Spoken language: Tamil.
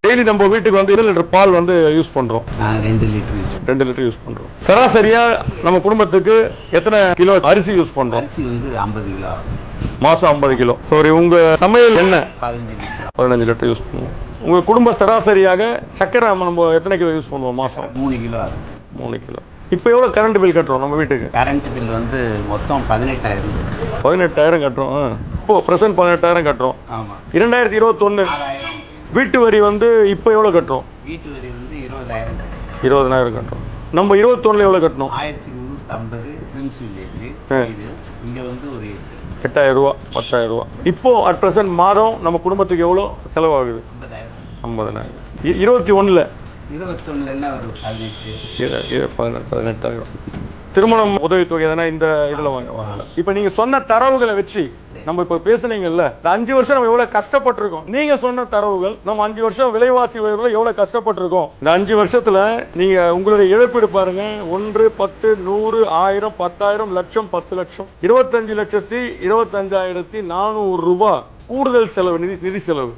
டெய்லி நம்ம வீட்டுக்கு வந்து 2 லிட்டர் பால் வந்து யூஸ் பண்றோம். 2 லிட்டர் யூஸ் பண்றோம். சராசரியா நம்ம குடும்பத்துக்கு எத்தனை கிலோ அரிசி யூஸ் பண்றோம்? அரிசி வந்து 50 கிலோ. மாசம் 50 கிலோ. சரி, உங்க சமையல் என்ன? 15 லிட்டர் யூஸ் பண்ணுவோம். உங்க குடும்ப சராசரியாக சக்கரை நம்ம எத்தனை கிலோ யூஸ் பண்ணுவோம் மாசம்? 3 கிலோ. 3 கிலோ. இப்போ எவ்வளோ கரண்ட் பில் கட்டுறோம் நம்ம வீட்டுக்கு? கரண்ட் பில் வந்து மொத்தம் 18,000. 18,000 கட்டுறோம். இப்போ ப்ரெசென்ட் 18,000 கட்டுறோம். ஆமாம். 2021 வீட்டு வரி வந்து இப்போ எவ்வளோ கட்டுறோம்? வீட்டு வரி வந்து 20,000. 20,000 கட்டுறோம். நம்ம 21 எவ்வளோ கட்டணும்? 1350 பிரின்ஸ் வில்லேஜ். இங்கே வந்து ஒரு 8,000 ரூபா, 10,000 ரூபா. இப்போ அட் ப்ரெசென்ட் மாதம் நம்ம குடும்பத்துக்கு எவ்வளோ செலவாகுது? 50,000. 21 என்ன வரும்? 18,000. திருமணம் உதவித்தொகை எதனா இந்த இதில் வாங்கல. இப்போ நீங்கள் சொன்ன தரவுகளை வச்சு நம்ம இப்போ பேசுனீங்கல்ல, இந்த 5 வருஷம் நம்ம எவ்வளோ கஷ்டப்பட்டிருக்கோம். நீங்கள் சொன்ன தரவுகள் நம்ம 5 வருஷம் விலைவாசி உயர்வில் எவ்வளோ கஷ்டப்பட்டிருக்கோம். இந்த 5 வருஷத்தில் நீங்கள் உங்களுடைய இழப்பீடு பாருங்க. 1, 10, 100, 1000, 10,000, லட்சம், 10 லட்சம், 25,25,400 ரூபாய் கூடுதல் செலவு, நிதி செலவு.